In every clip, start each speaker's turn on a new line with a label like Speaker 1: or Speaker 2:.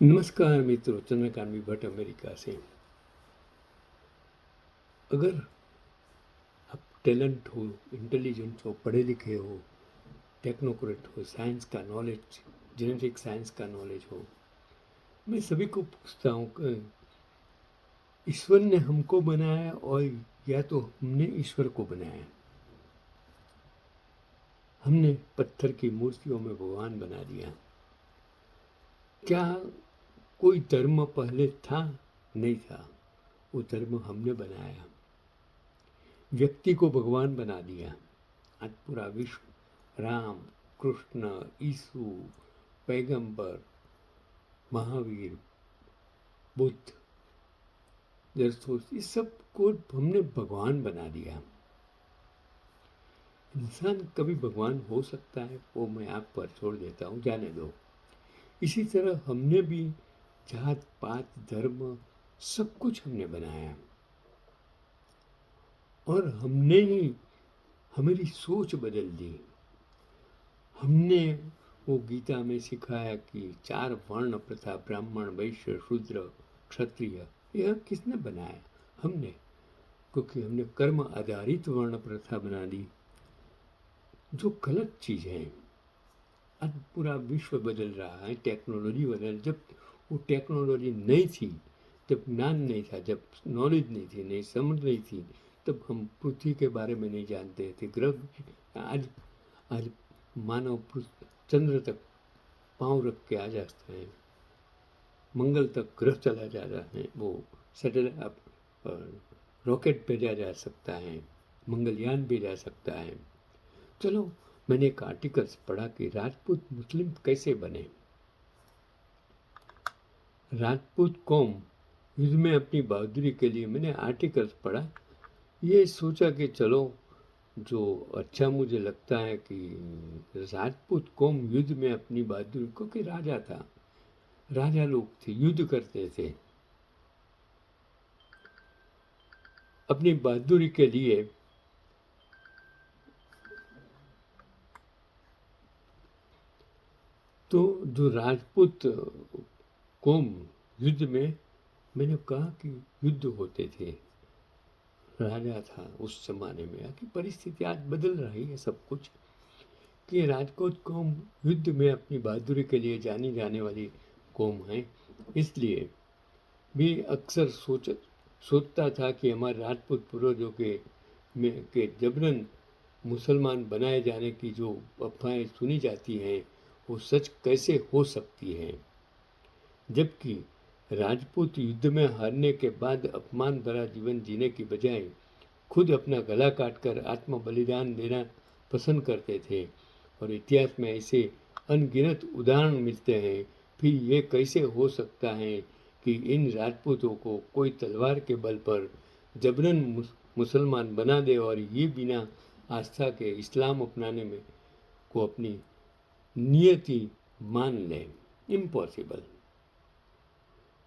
Speaker 1: नमस्कार मित्रों, चंद्रकांत भट्ट अमेरिका से। अगर आप टैलेंट हो, इंटेलिजेंट हो, पढ़े लिखे हो, टेक्नोक्रेट हो, साइंस का नॉलेज, जेनेटिक साइंस का नॉलेज हो, मैं सभी को पूछता हूँ कि ईश्वर ने हमको बनाया और या तो हमने ईश्वर को बनाया। हमने पत्थर की मूर्तियों में भगवान बना दिया। क्या कोई धर्म पहले था? नहीं था। वो धर्म हमने बनाया। व्यक्ति को भगवान बना दिया। आज पूरा विश्व राम, कृष्ण, यीशु, पैगंबर, महावीर, बुद्ध, जरथुस, इस सब को हमने भगवान बना दिया। इंसान कभी भगवान हो सकता है, वो मैं आप पर छोड़ देता हूँ, जाने दो। इसी तरह हमने भी जात पात धर्म सब कुछ हमने बनाया और हमने ही हमारी सोच बदल दी। हमने वो गीता में सिखाया कि 4 वर्ण प्रथा, ब्राह्मण, वैश्य, शूद्र, क्षत्रिय, यह किसने बनाया? हमने। क्योंकि हमने कर्म आधारित वर्ण प्रथा बना दी, जो गलत चीज है। आज पूरा विश्व बदल रहा है, टेक्नोलॉजी बदल। जब वो टेक्नोलॉजी नहीं थी, जब ज्ञान नहीं था, जब नॉलेज नहीं थी, नहीं समझ नहीं थी, तब हम पृथ्वी के बारे में नहीं जानते थे। ग्रह आज मानव चंद्र तक पांव रख के आ जाते हैं, मंगल तक ग्रह चला जा रहा है, वो सैटेलाइट रॉकेट भेजा जा सकता है, मंगलयान भेजा सकता है। चलो, मैंने एक आर्टिकल्स पढ़ा कि राजपूत मुस्लिम कैसे बने। राजपूत कौम युद्ध में अपनी बहादुरी के लिए, मैंने आर्टिकल्स पढ़ा, ये सोचा कि चलो, जो अच्छा मुझे लगता है कि राजपूत कौम युद्ध में अपनी बहादुरी, क्योंकि राजा था, राजा लोग थे, युद्ध करते थे, अपनी बहादुरी के लिए तो जो राजपूत कौम युद्ध में, मैंने कहा कि युद्ध होते थे, राजा था उस जमाने में। कि परिस्थिति आज बदल रही है सब कुछ, कि राजपूत कौम युद्ध में अपनी बहादुरी के लिए जानी जाने वाली कौम है। इसलिए भी अक्सर सोचता था कि हमारे राजपूत पूर्वजों के जबरन मुसलमान बनाए जाने की जो अफवाहें सुनी जाती हैं, वो सच कैसे हो सकती हैं। जबकि राजपूत युद्ध में हारने के बाद अपमान भरा जीवन जीने की बजाय खुद अपना गला काटकर आत्म बलिदान देना पसंद करते थे। और इतिहास में ऐसे अनगिनत उदाहरण मिलते हैं। फिर ये कैसे हो सकता है कि इन राजपूतों को कोई तलवार के बल पर जबरन मुसलमान बना दे और ये बिना आस्था के इस्लाम अपनाने में को अपनी नियति मान ले। इम्पॉसिबल।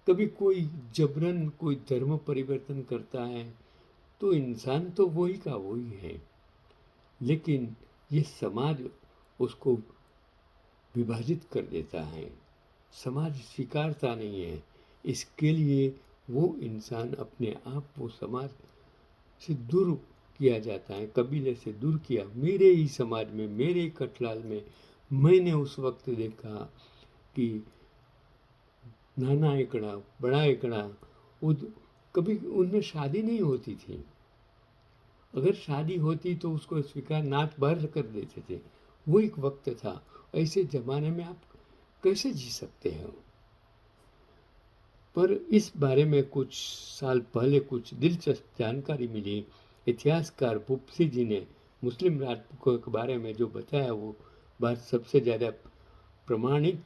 Speaker 1: कभी कोई जबरन कोई धर्म परिवर्तन करता है तो इंसान तो वही का वही है, लेकिन ये समाज उसको विभाजित कर देता है। समाज स्वीकारता नहीं है। इसके लिए वो इंसान अपने आप वो समाज से दूर किया जाता है, कबीले से दूर किया। मेरे ही समाज में, मेरे कटलाल में मैंने उस वक्त देखा कि नाना एकड़ा, बड़ा एकड़ा, कभी उनमें शादी नहीं होती थी। अगर शादी होती तो उसको स्वीकार नात बाहर कर देते थे। वो एक वक्त था। ऐसे ज़माने में आप कैसे जी सकते हो? पर इस बारे में कुछ साल पहले कुछ दिलचस्प जानकारी मिली। इतिहासकार बुप्सी जी ने मुस्लिम राजपूतों के बारे में जो बताया वो बात सबसे ज़्यादा प्रमाणिक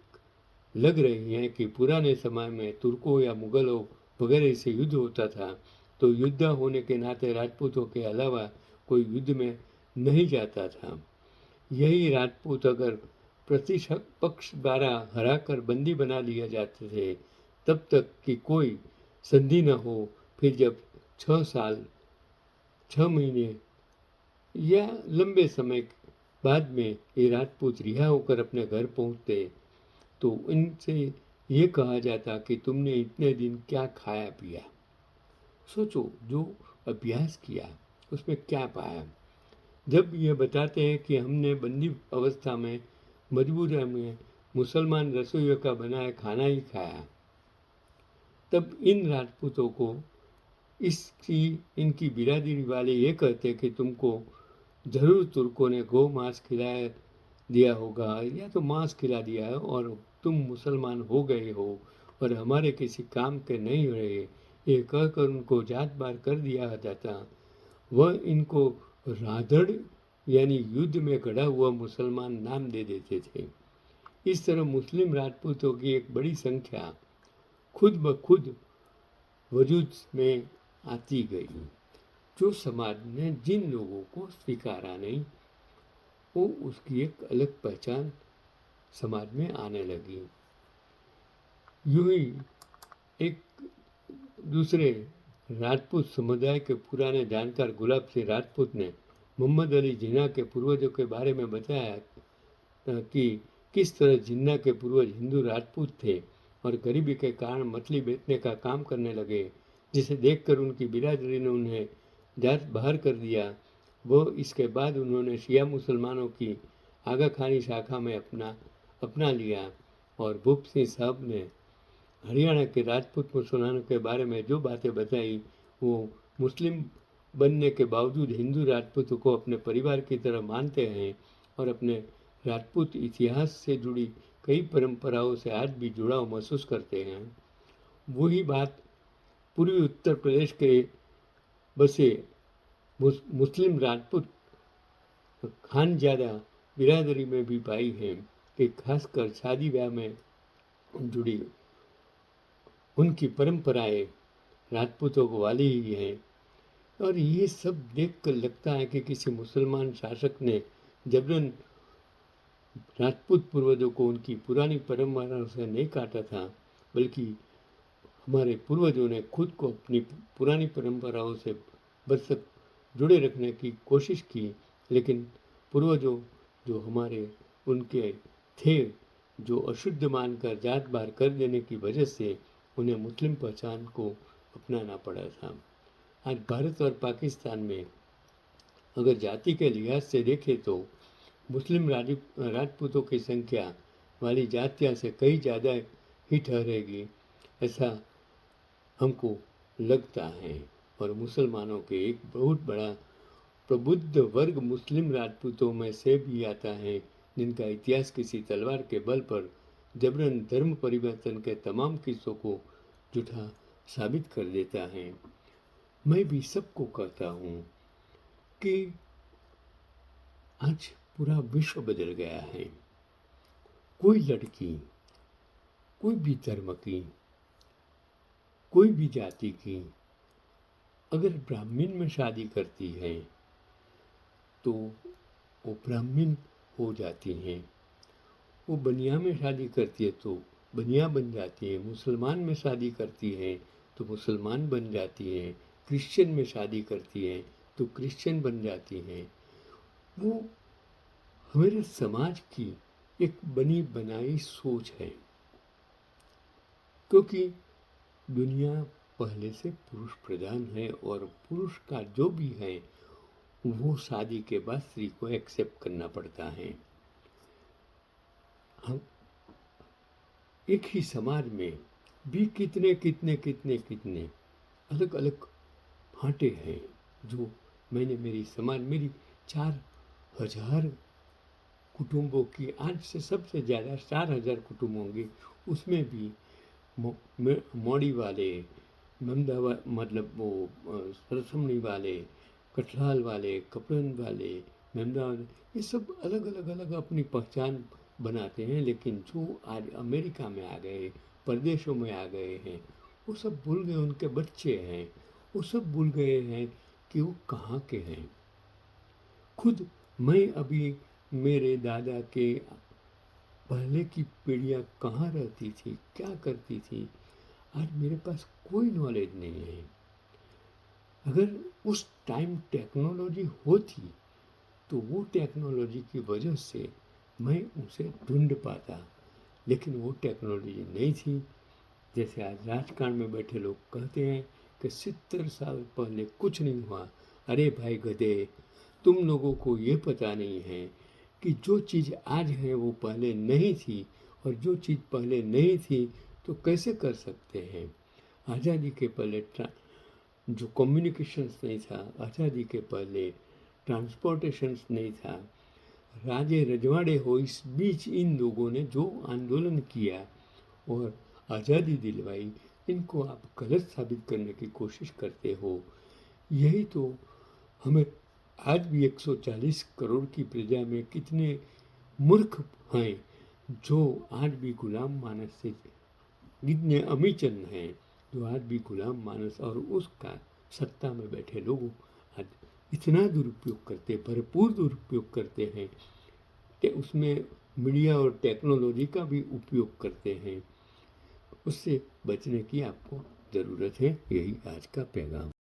Speaker 1: लग रही है कि पुराने समय में तुर्कों या मुगलों वगैरह से युद्ध होता था तो युद्ध होने के नाते राजपूतों के अलावा कोई युद्ध में नहीं जाता था। यही राजपूत अगर प्रतिपक्ष द्वारा हराकर बंदी बना लिया जाते थे तब तक कि कोई संधि न हो, फिर जब 6 साल 6 महीने या लंबे समय बाद में ये राजपूत रिहा होकर अपने घर पहुंचते तो इनसे ये कहा जाता कि तुमने इतने दिन क्या खाया पिया। सोचो, जो अभ्यास किया उसमें क्या पाया। जब ये बताते हैं कि हमने बंदी अवस्था में मजबूरी में मुसलमान रसोइयों का बनाया खाना ही खाया, तब इन राजपूतों को इसकी इनकी बिरादरी वाले ये कहते कि तुमको ज़रूर तुर्कों ने गौ मांस खिलाया दिया होगा या तो मांस खिला दिया है और तुम मुसलमान हो गए हो और हमारे किसी काम के नहीं रहे, ये कहकर उनको जात बार कर दिया जाता। वह इनको राधड़ यानी युद्ध में गढ़ा हुआ मुसलमान नाम दे देते थे। इस तरह मुस्लिम राजपूतों की एक बड़ी संख्या खुद ब खुद वजूद में आती गई। जो समाज ने जिन लोगों को स्वीकारा नहीं वो उसकी एक अलग पहचान समाज में आने लगी। यूं ही एक दूसरे राजपूत समुदाय के पुराने जानकार गुलाब सिंह राजपूत ने मोहम्मद अली जिन्ना के पूर्वजों के बारे में बताया कि किस तरह जिन्ना के पूर्वज हिंदू राजपूत थे और गरीबी के कारण मछली बेचने का काम करने लगे, जिसे देखकर उनकी बिरादरी ने उन्हें जात बाहर कर दिया। वो इसके बाद उन्होंने शिया मुसलमानों की आगा खानी शाखा में अपना लिया और भूप सिंह साहब ने हरियाणा के राजपूत मुसलमानों के बारे में जो बातें बताई वो मुस्लिम बनने के बावजूद हिंदू राजपूतों को अपने परिवार की तरह मानते हैं और अपने राजपूत इतिहास से जुड़ी कई परंपराओं से आज भी जुड़ाव महसूस करते हैं। वही बात पूर्वी उत्तर प्रदेश के बसे मुस्लिम राजपूत खानजादा बिरादरी में भी पाई है कि खासकर शादी ब्याह में जुड़ी उनकी परंपराएं राजपूतों को वाली ही हैं। और ये सब देखकर लगता है कि किसी मुसलमान शासक ने जबरन राजपूत पूर्वजों को उनकी पुरानी परंपराओं से नहीं काटा था, बल्कि हमारे पूर्वजों ने खुद को अपनी पुरानी परंपराओं से बरसक जुड़े रखने की कोशिश की। लेकिन पूर्वजों जो हमारे उनके थे, जो अशुद्ध मानकर जात बार कर देने की वजह से उन्हें मुस्लिम पहचान को अपनाना पड़ा था। आज भारत और पाकिस्तान में अगर जाति के लिहाज से देखें तो मुस्लिम राजपूतों की संख्या वाली जातियां से कई ज़्यादा ही ठहरेगी, ऐसा हमको लगता है। और मुसलमानों के एक बहुत बड़ा प्रबुद्ध वर्ग मुस्लिम राजपूतों में से भी आता है, जिनका इतिहास किसी तलवार के बल पर जबरन धर्म परिवर्तन के तमाम किस्सों को झूठा साबित कर देता है। मैं भी सबको कहता हूँ कि आज पूरा विश्व बदल गया है। कोई लड़की कोई भी धर्म की, कोई भी जाति की अगर ब्राह्मण में शादी करती है तो वो ब्राह्मण हो जाती हैं। वो बनिया में शादी करती है तो बनिया बन जाती है। मुसलमान में शादी करती है तो मुसलमान बन जाती है। क्रिश्चियन में शादी करती है तो क्रिश्चियन बन जाती हैं। वो हमारे समाज की एक बनी बनाई सोच है, क्योंकि दुनिया पहले से पुरुष प्रधान है और पुरुष का जो भी है वो शादी के बाद स्त्री को एक्सेप्ट करना पड़ता है। हम एक ही समाज में भी कितने कितने कितने कितने अलग अलग फांटे हैं जो मैंने मेरी 4,000 कुटुंबों की, आज से सबसे ज़्यादा 4,000 कुटुंब होंगे, उसमें भी मौड़ी वाले, मतलब वो सरसमणी वाले, कठलाल वाले, कपड़न वाले, मेमदावाद, ये सब अलग अपनी पहचान बनाते हैं। लेकिन जो आज अमेरिका में आ गए, परदेशों में आ गए हैं, वो सब भूल गए, उनके बच्चे हैं, वो सब भूल गए हैं कि वो कहाँ के हैं। खुद मैं अभी मेरे दादा के पहले की पीढ़ियाँ कहाँ रहती थी, क्या करती थी, आज मेरे पास कोई नॉलेज नहीं है। अगर उस टाइम टेक्नोलॉजी होती तो वो टेक्नोलॉजी की वजह से मैं उसे ढूंढ पाता, लेकिन वो टेक्नोलॉजी नहीं थी। जैसे आज राजकारण में बैठे लोग कहते हैं कि 70 साल पहले कुछ नहीं हुआ। अरे भाई गधे, तुम लोगों को ये पता नहीं है कि जो चीज़ आज है वो पहले नहीं थी, और जो चीज़ पहले नहीं थी तो कैसे कर सकते हैं। आज़ादी के पहले जो कम्युनिकेशंस नहीं था, आज़ादी के पहले ट्रांसपोर्टेशंस नहीं था, राजे रजवाड़े हो, इस बीच इन लोगों ने जो आंदोलन किया और आज़ादी दिलवाई, इनको आप गलत साबित करने की कोशिश करते हो। यही तो हमें आज भी 140 करोड़ की प्रजा में कितने मूर्ख हैं जो आज भी गुलाम मानस से, कितने अमीचंद हैं जो आज भी गुलाम मानस और उसका सत्ता में बैठे लोगों आज इतना दुरुपयोग करते, भरपूर दुरुपयोग करते हैं कि उसमें मीडिया और टेक्नोलॉजी का भी उपयोग करते हैं। उससे बचने की आपको ज़रूरत है। यही आज का पैगाम।